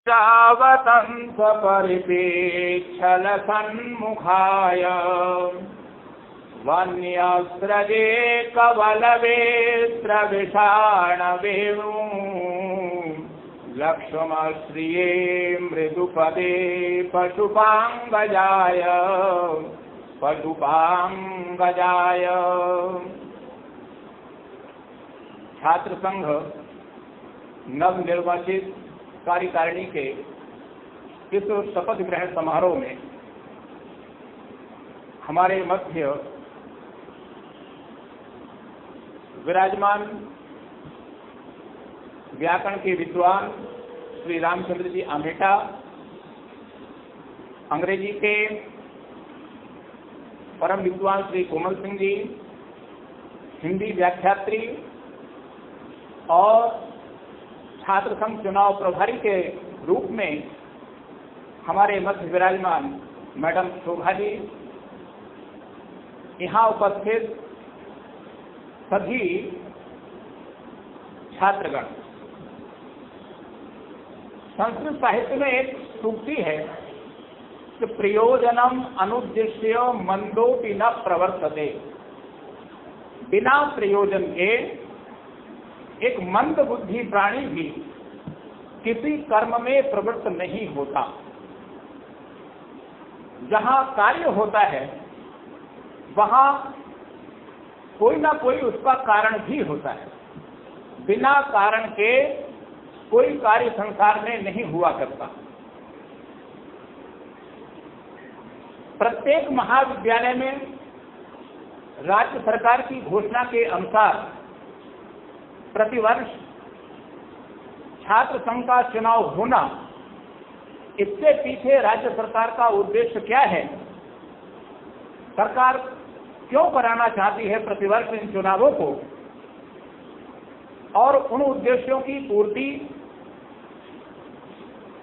चावतंस परिपेक्षल सन्मुखाय वन्यस्रजे कवलवेत्र विषाणवेणु लक्ष्मश्रिये मृदुपदे पशुपांगजाय पशुपांगजाय। छात्र संघ नवनिर्वाचित कार्यकारिणी के इस शपथ ग्रहण समारोह में हमारे मध्य विराजमान व्याकरण के विद्वान श्री रामचंद्र जी आमेटा, अंग्रेजी के परम विद्वान श्री कोमल सिंह जी, हिंदी व्याख्यात्री और छात्र संघ चुनाव प्रभारी के रूप में हमारे मध्य विराजमान मैडम शोभा जी, यहाँ उपस्थित सभी छात्रगण। संस्कृत साहित्य में एक सूक्ति है कि प्रयोजनम अनुद्देश्य मंदोपि न प्रवर्तते। बिना प्रयोजन के एक मंद बुद्धि प्राणी भी किसी कर्म में प्रवृत्त नहीं होता। जहां कार्य होता है वहां कोई ना कोई उसका कारण भी होता है। बिना कारण के कोई कार्य संसार में नहीं हुआ करता। प्रत्येक महाविद्यालय में राज्य सरकार की घोषणा के अनुसार प्रतिवर्ष छात्र संघ का चुनाव होना, इसके पीछे राज्य सरकार का उद्देश्य क्या है? सरकार क्यों कराना चाहती है प्रतिवर्ष इन चुनावों को, और उन उद्देश्यों की पूर्ति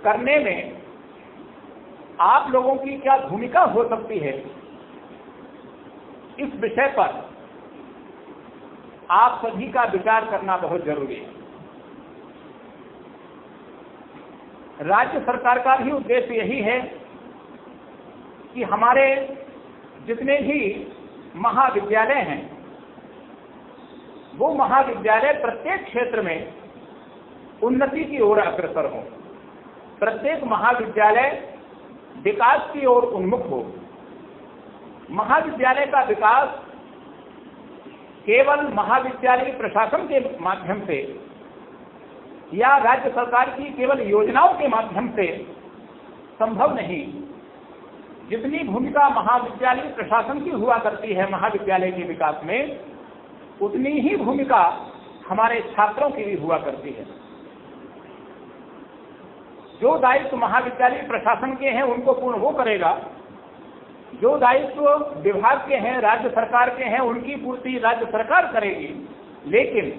करने में आप लोगों की क्या भूमिका हो सकती है, इस विषय पर आप सभी का विचार करना बहुत जरूरी है। राज्य सरकार का भी उद्देश्य यही है कि हमारे जितने भी महाविद्यालय हैं वो महाविद्यालय प्रत्येक क्षेत्र में उन्नति की ओर अग्रसर हो, प्रत्येक महाविद्यालय विकास की ओर उन्मुख हो। महाविद्यालय का विकास केवल महाविद्यालय प्रशासन के माध्यम से या राज्य सरकार की केवल योजनाओं के माध्यम से संभव नहीं। जितनी भूमिका महाविद्यालय प्रशासन की हुआ करती है महाविद्यालय के विकास में, उतनी ही भूमिका हमारे छात्रों की भी हुआ करती है। जो दायित्व महाविद्यालय प्रशासन के हैं उनको पूर्ण वो करेगा, जो दायित्व विभाग के हैं, राज्य सरकार के हैं, उनकी पूर्ति राज्य सरकार करेगी। लेकिन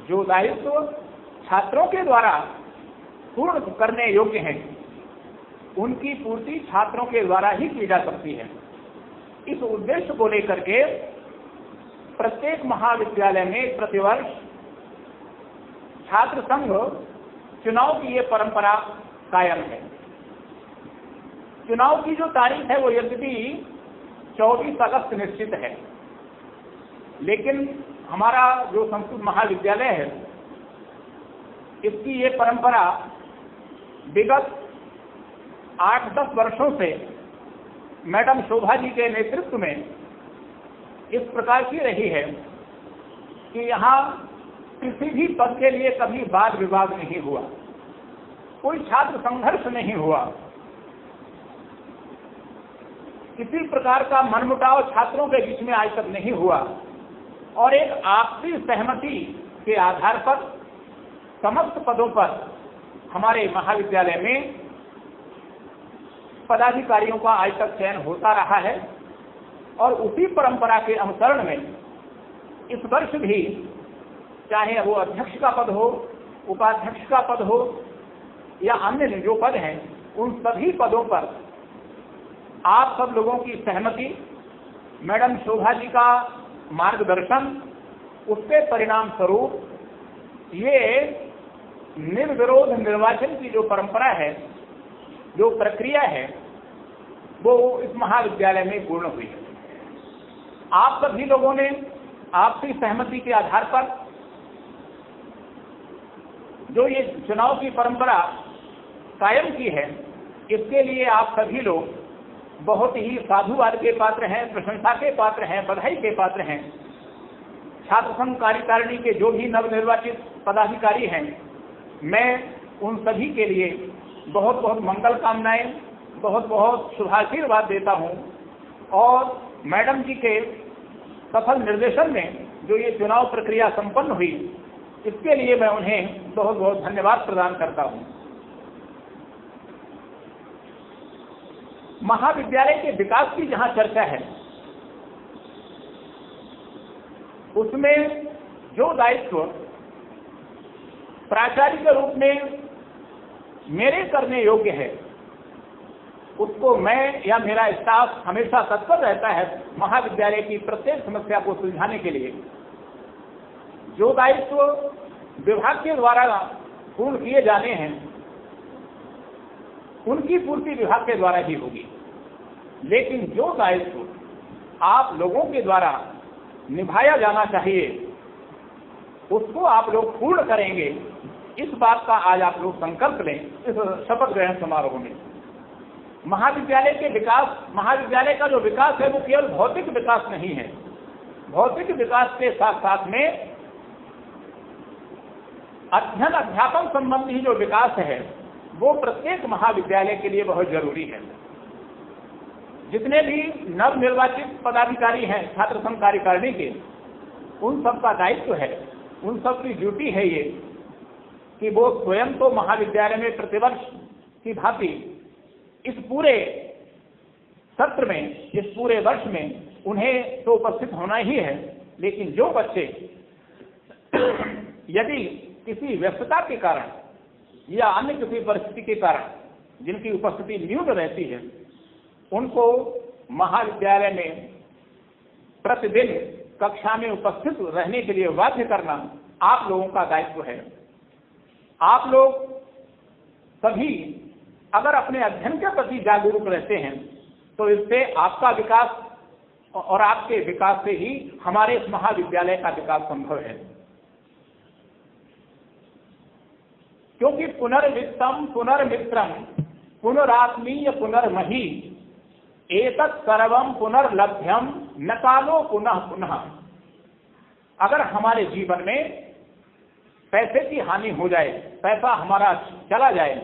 जो दायित्व छात्रों के द्वारा पूर्ण करने योग्य हैं, उनकी पूर्ति छात्रों के द्वारा ही की जा सकती है। इस उद्देश्य को लेकर के प्रत्येक महाविद्यालय में प्रतिवर्ष छात्र संघ चुनाव की ये परंपरा कायम है। चुनाव की जो तारीख है वो यद्यपि 24 अगस्त निश्चित है, लेकिन हमारा जो संस्कृत महाविद्यालय है इसकी ये परंपरा विगत 8-10 वर्षों से मैडम शोभा जी के नेतृत्व में इस प्रकार की रही है कि यहाँ किसी भी पद के लिए कभी वाद विवाद नहीं हुआ, कोई छात्र संघर्ष नहीं हुआ, किसी प्रकार का मनमुटाव छात्रों के बीच में आज तक नहीं हुआ, और एक आपसी सहमति के आधार पर समस्त पदों पर हमारे महाविद्यालय में पदाधिकारियों का आज तक चयन होता रहा है। और उसी परंपरा के अनुसरण में इस वर्ष भी चाहे वो अध्यक्ष का पद हो, उपाध्यक्ष का पद हो या अन्य जो पद हैं, उन सभी पदों पर आप सब लोगों की सहमति, मैडम शोभा जी का मार्गदर्शन, उसके परिणाम स्वरूप ये निर्विरोध निर्वाचन की जो परंपरा है, जो प्रक्रिया है, वो इस महाविद्यालय में पूर्ण हुई है। आप सभी लोगों ने आपसी सहमति के आधार पर जो ये चुनाव की परंपरा कायम की है, इसके लिए आप सभी लोग बहुत ही साधुवाद के पात्र हैं, प्रशंसा के पात्र हैं, बधाई के पात्र हैं। छात्र संघ कार्यकारिणी के जो भी नवनिर्वाचित पदाधिकारी हैं, मैं उन सभी के लिए बहुत बहुत मंगल कामनाएं, बहुत बहुत शुभाशीर्वाद देता हूं। और मैडम जी के सफल निर्देशन में जो ये चुनाव प्रक्रिया संपन्न हुई, इसके लिए मैं उन्हें बहुत बहुत धन्यवाद प्रदान करता हूं। महाविद्यालय के विकास की जहां चर्चा है, उसमें जो दायित्व प्राचार्य के रूप में मेरे करने योग्य है, उसको मैं या मेरा स्टाफ हमेशा तत्पर रहता है महाविद्यालय की प्रत्येक समस्या को सुलझाने के लिए। जो दायित्व विभाग के द्वारा पूर्ण किए जाने हैं, उनकी पूर्ति विभाग के द्वारा ही होगी। लेकिन जो दायित्व आप लोगों के द्वारा निभाया जाना चाहिए, उसको आप लोग पूर्ण करेंगे। इस बात का आज आप लोग संकल्प लें इस शपथ ग्रहण समारोह में। महाविद्यालय के विकास, महाविद्यालय का जो विकास है, वो केवल भौतिक विकास नहीं है। भौतिक विकास के साथ साथ में अध्ययन अध्यापन संबंधी जो विकास है, वो प्रत्येक महाविद्यालय के लिए बहुत जरूरी है। जितने भी नवनिर्वाचित पदाधिकारी हैं छात्र संघ कार्यकारिणी के, उन सबका दायित्व है, उन सब की ड्यूटी है ये कि वो स्वयं तो महाविद्यालय में प्रतिवर्ष की भांति इस पूरे सत्र में, इस पूरे वर्ष में उन्हें तो उपस्थित होना ही है। लेकिन जो बच्चे यदि किसी व्यस्तता के कारण या अन्य किसी परिस्थिति के कारण जिनकी उपस्थिति न्यून रहती है, उनको महाविद्यालय में प्रतिदिन कक्षा में उपस्थित रहने के लिए बाध्य करना आप लोगों का दायित्व है। आप लोग सभी अगर अपने अध्ययन के प्रति जागरूक रहते हैं, तो इससे आपका विकास और आपके विकास से ही हमारे इस महाविद्यालय का विकास संभव है। क्योंकि पुनर्वित्तम पुनर्मित्रम पुनरात्मीय पुनर्मही एतत् सर्वम पुनर्लभ्यम न कालो पुनः पुनः। अगर हमारे जीवन में पैसे की हानि हो जाए, पैसा हमारा चला जाए,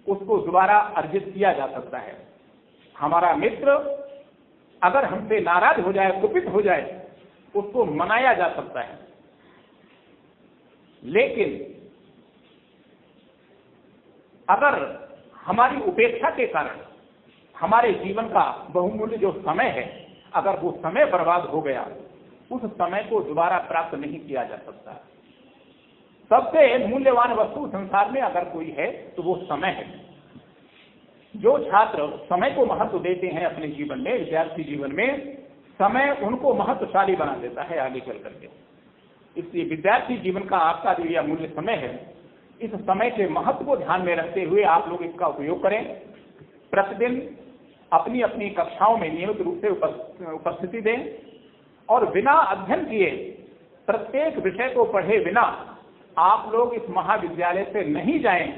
उसको दोबारा अर्जित किया जा सकता है। हमारा मित्र अगर हमसे नाराज हो जाए, कुपित हो जाए, उसको मनाया जा सकता है। लेकिन अगर हमारी उपेक्षा के कारण हमारे जीवन का बहुमूल्य जो समय है, अगर वो समय बर्बाद हो गया, उस समय को दोबारा प्राप्त नहीं किया जा सकता। सबसे मूल्यवान वस्तु संसार में अगर कोई है तो वो समय है। जो छात्र समय को महत्व देते हैं अपने जीवन में, विद्यार्थी जीवन में, समय उनको महत्वशाली बना देता है आगे चल करके। इसलिए विद्यार्थी जीवन का आपका जो यह अमूल्य समय है, इस समय के महत्व को ध्यान में रखते हुए आप लोग इसका उपयोग करें। प्रतिदिन अपनी अपनी कक्षाओं में नियमित रूप से उपस्थिति दें और बिना अध्ययन किए, प्रत्येक विषय को पढ़े बिना आप लोग इस महाविद्यालय से नहीं जाएं।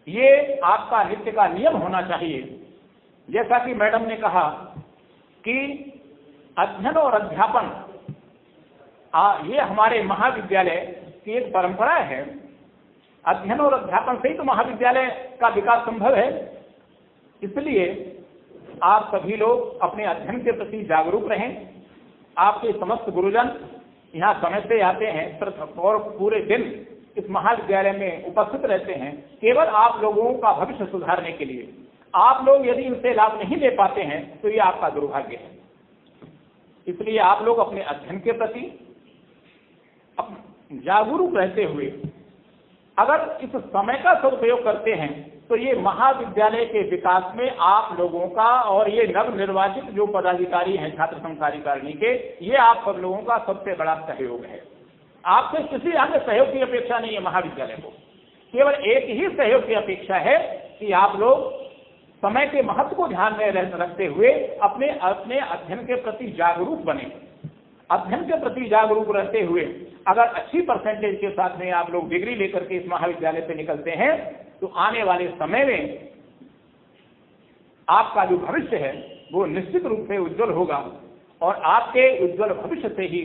ये आपका नित्य का नियम होना चाहिए। जैसा कि मैडम ने कहा कि अध्ययन और अध्यापन ये हमारे महाविद्यालय की एक परंपरा है। अध्ययन और अध्यापन से ही तो महाविद्यालय का विकास संभव है। इसलिए आप सभी लोग अपने अध्ययन के प्रति जागरूक रहें। आपके समस्त गुरुजन यहाँ समय से आते हैं और पूरे दिन इस महाविद्यालय में उपस्थित रहते हैं, केवल आप लोगों का भविष्य सुधारने के लिए। आप लोग यदि इनसे लाभ नहीं ले पाते हैं तो ये आपका दुर्भाग्य है। इसलिए आप लोग अपने अध्ययन के प्रति जागरूक रहते हुए अगर इस समय का सदुपयोग करते हैं तो ये महाविद्यालय के विकास में आप लोगों का और ये नवनिर्वाचित जो पदाधिकारी हैं छात्र संघ कार्यकारिणी के, ये आप सब लोगों का सबसे बड़ा सहयोग है। आपसे किसी अन्य सहयोग की अपेक्षा नहीं है महाविद्यालय को। केवल एक ही सहयोग की अपेक्षा है कि आप लोग समय के महत्व को ध्यान में रखते हुए अपने अपने अध्ययन के प्रति जागरूक बने। अध्ययन के प्रति जागरूक रहते हुए अगर अच्छी परसेंटेज के साथ में आप लोग डिग्री लेकर के इस महाविद्यालय से निकलते हैं तो आने वाले समय में आपका जो भविष्य है वो निश्चित रूप से उज्जवल होगा और आपके उज्जवल भविष्य से ही